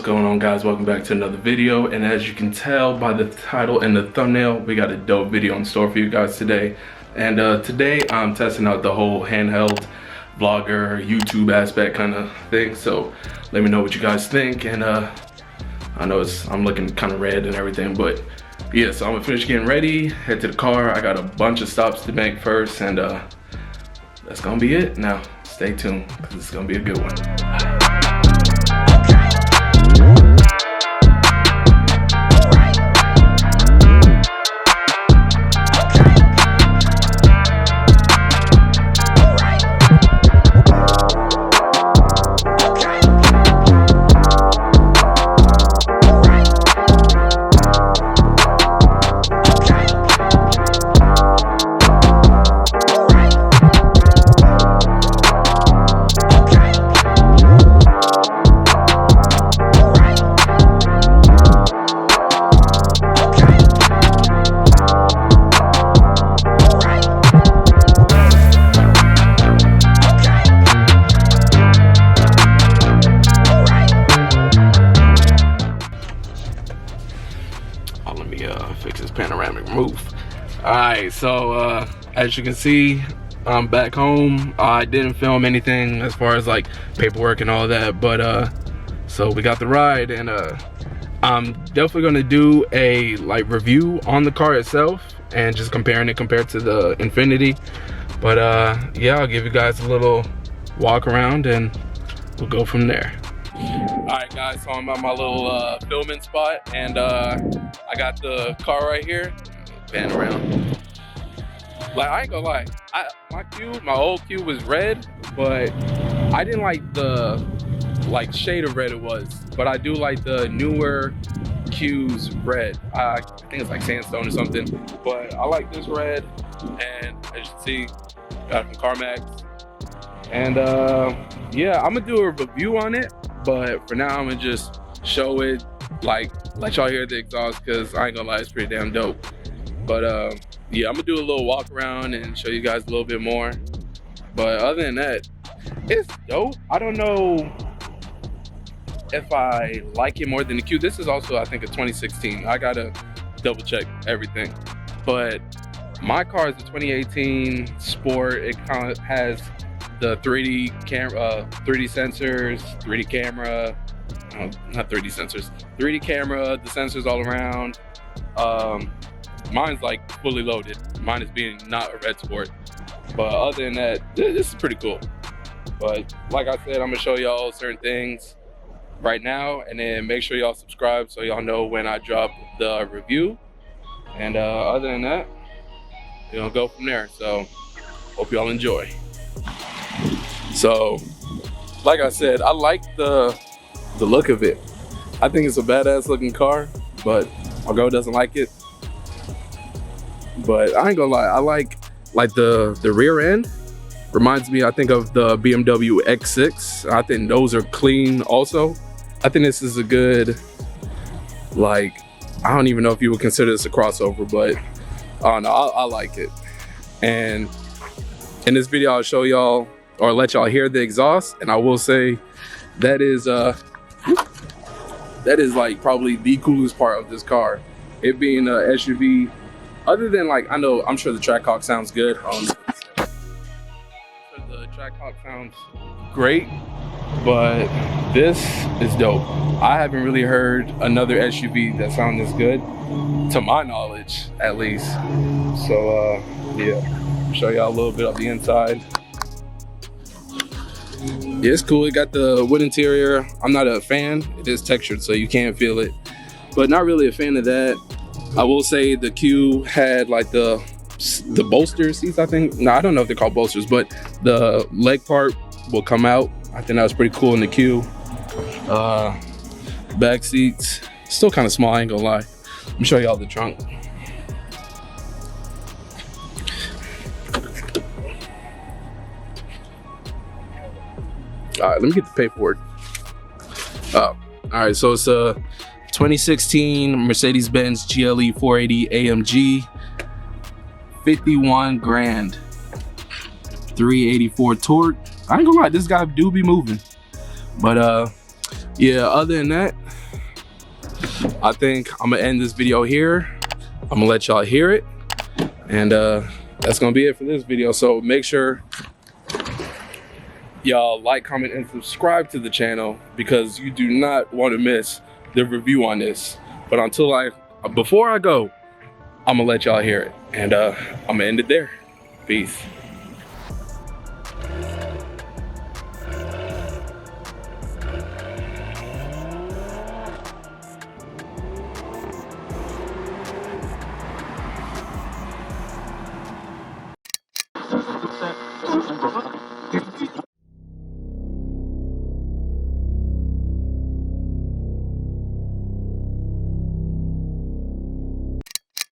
going on, guys? Welcome back to another video, and as you can tell by the title and the thumbnail, we got a dope video in store for you guys today. And today I'm testing out the whole handheld vlogger YouTube aspect kind of thing, so let me know what you guys think. And I know I'm looking kind of red and everything, but yeah, so I'm gonna finish getting ready, head to the car. I got a bunch of stops to make first, and that's gonna be it. Now stay tuned, because it's gonna be a good one. Fix this panoramic roof. Alright, so as you can see, I'm back home. I didn't film anything as far as like paperwork and all that, but so we got the ride, and I'm definitely gonna do a like review on the car itself and just compared to the Infinity. But yeah, I'll give you guys a little walk around and we'll go from there. Alright guys, so I'm at my little filming spot, and I got the car right here. Pan around. Like, I ain't gonna lie, my old Q was red, but I didn't like the shade of red it was. But I do like the newer Q's red. I think it's like sandstone or something. But I like this red, and as you can see, got it from CarMax. And yeah, I'm gonna do a review on it, but for now I'm gonna just show it, like let y'all hear the exhaust, because I ain't gonna lie, it's pretty damn dope. But yeah, I'm gonna do a little walk around and show you guys a little bit more. But other than that, it's dope. I don't know if I like it more than the Q. This is also, I think, a 2016. I gotta double check everything. But my car is a 2018 Sport. It kind of has the 3D camera, 3D sensors, 3D camera, not 3D sensors, 3D camera, the sensors all around. Mine's like fully loaded. Mine is being not a red Sport. But other than that, this is pretty cool. But like I said, I'm gonna show y'all certain things right now, and then make sure y'all subscribe so y'all know when I drop the review. And other than that, we're gonna go from there. So hope y'all enjoy. So, like I said, I like the look of it. I think it's a badass looking car, but my girl doesn't like it. But I ain't gonna lie, I like the rear end. Reminds me, I think, of the BMW X6. I think those are clean also. I think this is a good, like, I don't even know if you would consider this a crossover, but I don't know, I like it. And in this video, I'll show y'all, or let y'all hear the exhaust, and I will say that is like probably the coolest part of this car. It being a SUV, other than like, I'm sure the Trackhawk sounds good. The Trackhawk sounds great, but this is dope. I haven't really heard another SUV that sounds this good, to my knowledge, at least. So yeah, I'll show y'all a little bit of the inside. Yeah, it's cool. It got the wood interior. I'm not a fan. It is textured, so you can't feel it, but not really a fan of that. I will say the Q had like the bolster seats, I think. No, I don't know if they're called bolsters, but the leg part will come out. I think that was pretty cool in the Q. Back seats, still kind of small, I ain't gonna lie. Let me show y'all the trunk. All right, let me get the paperwork. All right, so it's a 2016 Mercedes-Benz GLE450 AMG, 51 grand, 384 torque. I ain't gonna lie, this guy do be moving. But yeah, other than that, I think I'm gonna end this video here. I'm gonna let y'all hear it, and that's gonna be it for this video. So make sure y'all like, comment, and subscribe to the channel, because you do not want to miss the review on this. But before I go, I'm gonna let y'all hear it, and I'm gonna end it there. Peace.